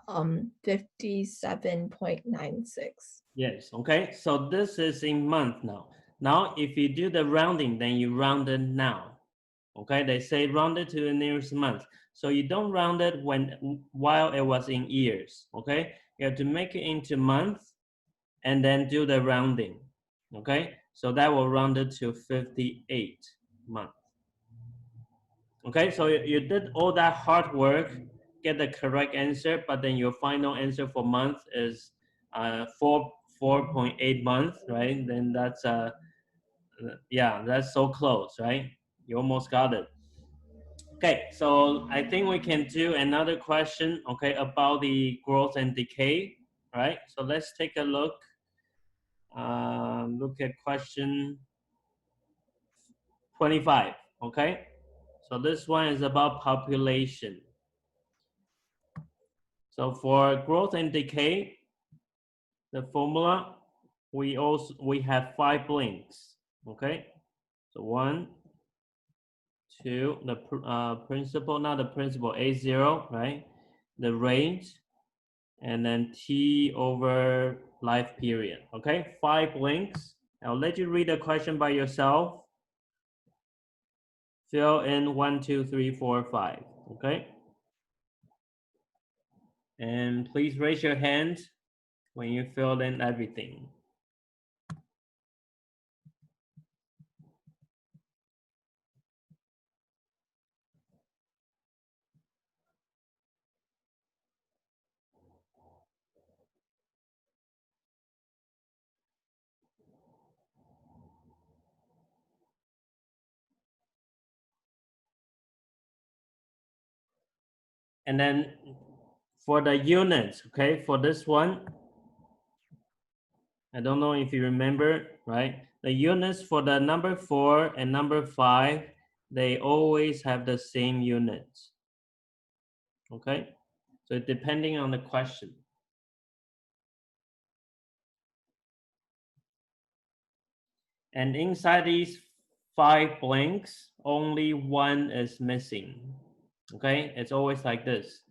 57.96. Yes, okay, so this is in month now. Now, if you do the rounding, then you round it now. Okay, they say round it to the nearest month. So you don't round it while it was in years, okay? You have to make it into months and then do the rounding, okay? So that will round it to 58 months. Okay, so you did all that hard work, get the correct answer, but then your final answer for month is 4.8 months, right? Then that's yeah, that's so close, right? You almost got it. Okay, so I think we can do another question, okay, about the growth and decay, right? So let's take a look. Look at question 25, okay? So this one is about population. So for growth and decay, the formula, we have 5 blinks, okay? So 1, 2, the principal, not the principal, A0, right? The range, and then T over life period, okay? 5 blinks. I'll let you read the question by yourself. Fill in 1, 2, 3, 4, 5, okay? And please raise your hand when you fill in everything. And then for the units, okay, for this one, I don't know if you remember, right? The units for the number 4 and number 5, they always have the same units, okay? So depending on the question. And inside these 5 blanks, only 1 is missing, okay? It's always like this.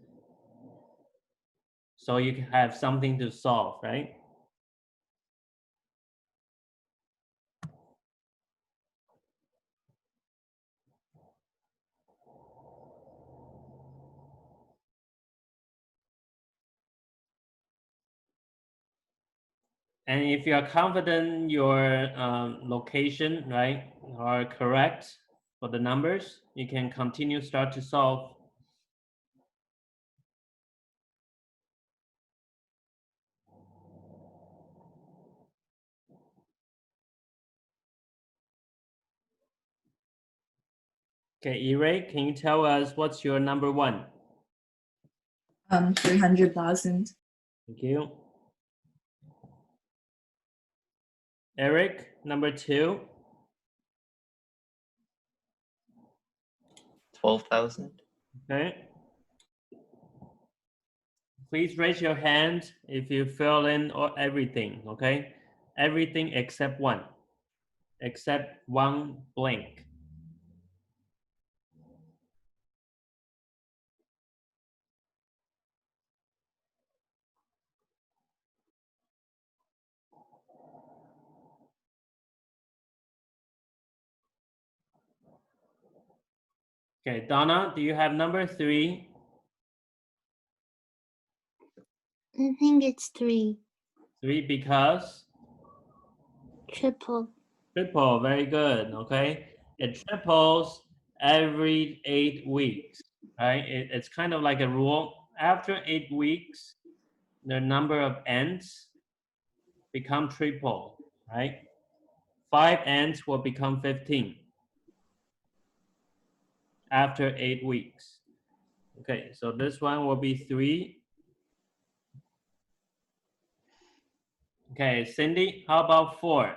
So you can have something to solve, right? And if you are confident your location, right, are correct for the numbers, you can continue start to solve. Okay, Ire, can you tell us what's your number 1? 300,000. Thank you. Eric, number 2. 12,000. Okay. Please raise your hand if you fill in or everything, okay? Everything except one blank. Okay, Donna, do you have number 3? I think it's 3. 3 because Triple. triple, very good, okay? It triples every 8 weeks, right? It's kind of like a rule. After 8 weeks, the number of ends become triple, right? 5 ends will become 15 after 8 weeks. Okay, so this one will be 3. Okay, Cindy, how about 4?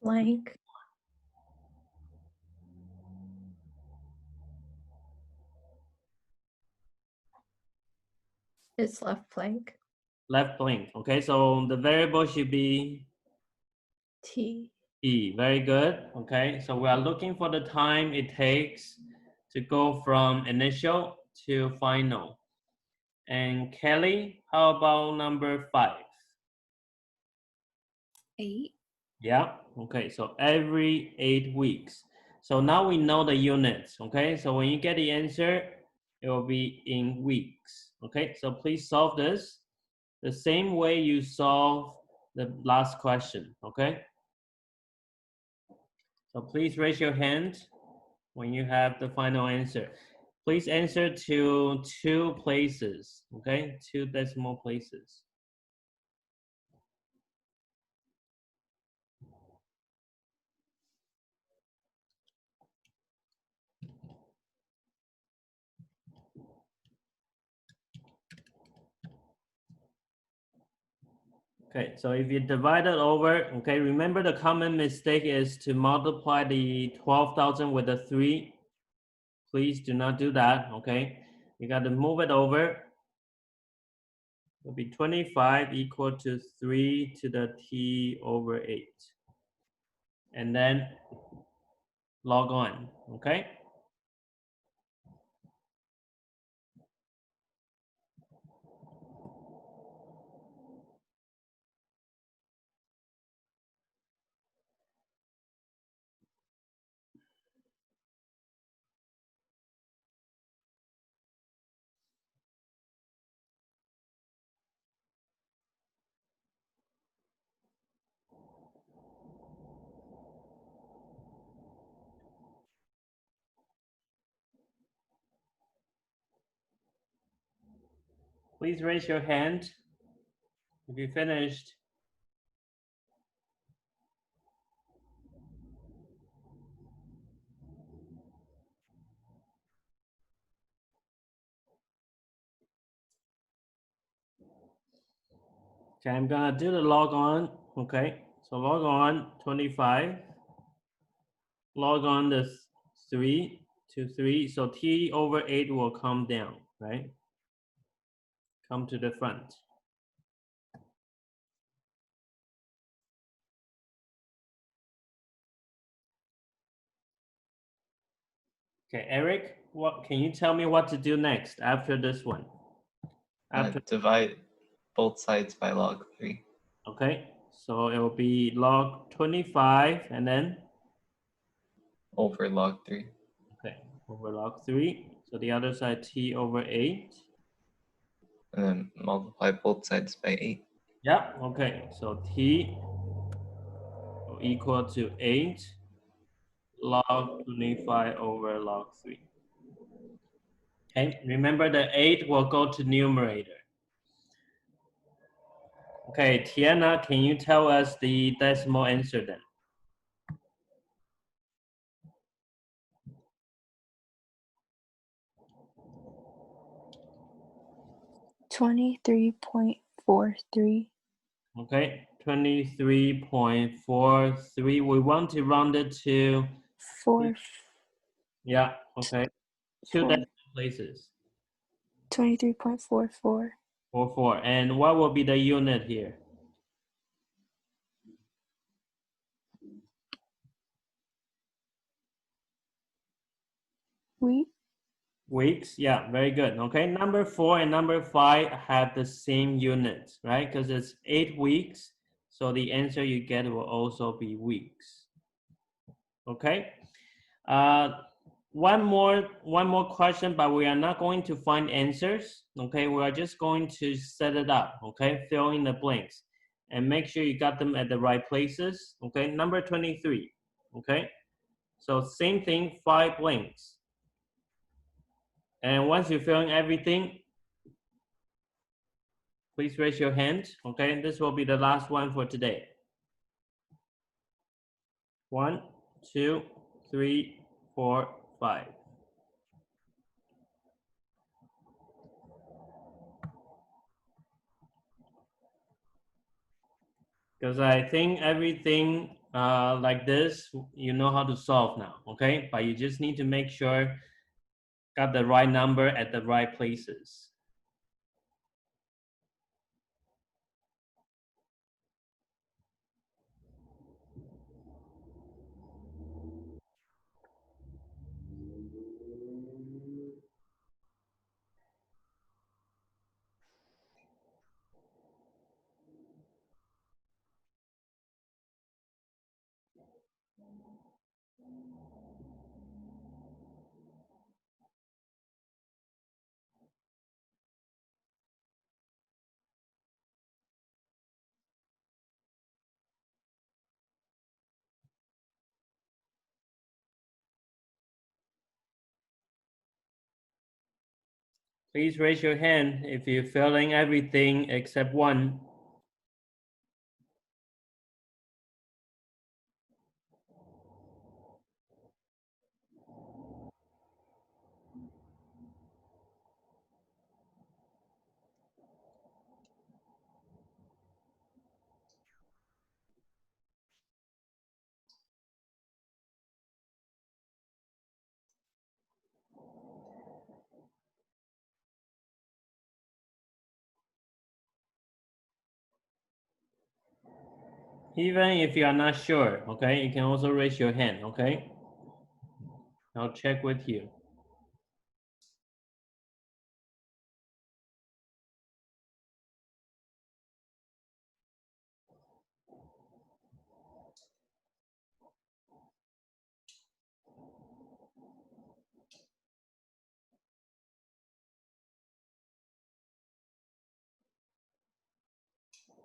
Blank. It's left blank. Left blank. Okay, so the variable should be T. E. Very good. Okay, so we are looking for the time it takes to go from initial to final. And Kelly, how about number 5? 8. Yeah, okay, so every 8 weeks. So now we know the units, okay? So when you get the answer, it will be in weeks, okay? So please solve this the same way you solve the last question, okay? So please raise your hand when you have the final answer. Please answer to 2 places, okay? 2 decimal places. Okay, so if you divide it over, okay, remember the common mistake is to multiply the 12,000 with a 3. Please do not do that, okay? You got to move it over. It'll be 25 equal to 3 to the t over 8. And then log on, okay? Please raise your hand if you finished. Okay, I'm gonna do the log on, okay? So log on 25, log on the 3 to 3, so t over 8 will come down, right? Come to the front. Okay, Eric, what can you tell me what to do next after this one? After, Divide both sides by log 3. okay, so it will be log 25 and then, Over log 3. okay, over log 3. So the other side t over 8. And then multiply both sides by 8. Yeah, okay, so t will equal to 8 log 25 over log 3. Okay, remember the 8 will go to numerator. Okay, Tiana, can you tell us the decimal answer then? 23.43. Okay, 23.43. We want to round it to, Four. yeah, okay, 2 Four. decimal places. 23.44. 44. And what will be the unit here? Week. Weeks, yeah, very good. Okay, number 4 and number 5 have the same units, right? Because it's 8 weeks, so the answer you get will also be weeks. Okay. One more question, but we are not going to find answers. Okay, we are just going to set it up. Okay, fill in the blanks and make sure you got them at the right places. Okay, number 23. Okay, so same thing, 5 blanks. And once you fill in everything, please raise your hand. Okay, this will be the last one for today. 1, 2, 3, 4, 5. Because I think everything like this, you know how to solve now, okay? But you just need to make sure got the right number at the right places. Please raise your hand if you're filling everything except one. Even if you are not sure, okay, you can also raise your hand, okay? I'll check with you.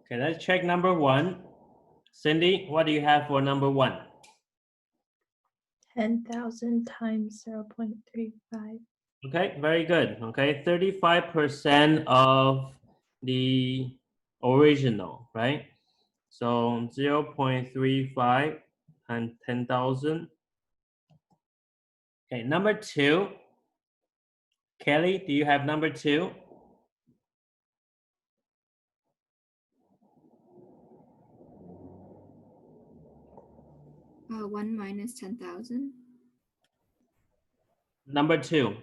Okay, let's check number 1. Cindy, what do you have for number 1? 10,000 times 0.35. Okay, very good. Okay, 35% of the original, right? So 0.35 times 10,000. Okay, number 2. Kelly, do you have number 2? 1 minus 10,000. Number 2.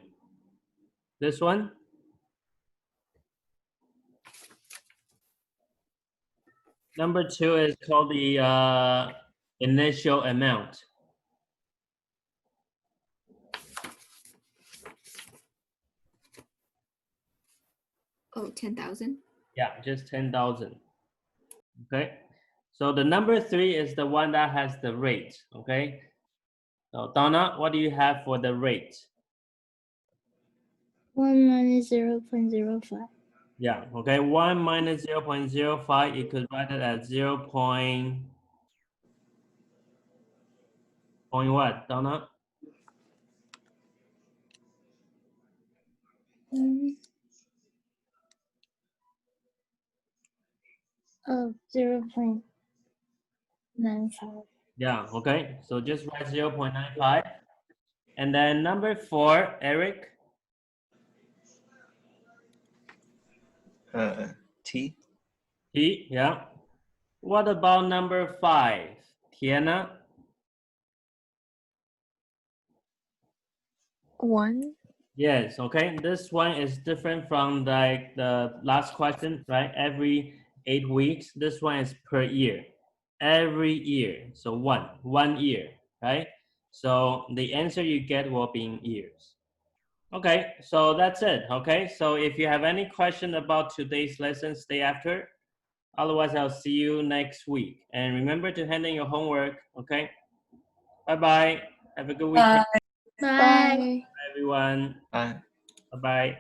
This one? Number 2 is called the initial amount. Oh, 10,000. Yeah, just 10,000. Okay. So the number 3 is the one that has the rate. Okay. So Donna, what do you have for the rate? 1 minus 0.05. Yeah. Okay. 1 minus 0.05, you could write it as 0. Point what, Donna? Oh, 0.95. Yeah. Okay. So just write 0.95. And then number 4, Eric. T. T. Yeah. What about number 5, Tiana? 1. Yes, okay. This one is different from like the last question, right? Every 8 weeks. This one is per year. Every year. So one year, right? So the answer you get will be in years. Okay, so that's it. Okay, so if you have any question about today's lesson, stay after. Otherwise, I'll see you next week. And remember to hand in your homework. Okay, bye-bye. Have a good weekend, Bye. Bye. everyone. Bye. Bye-bye.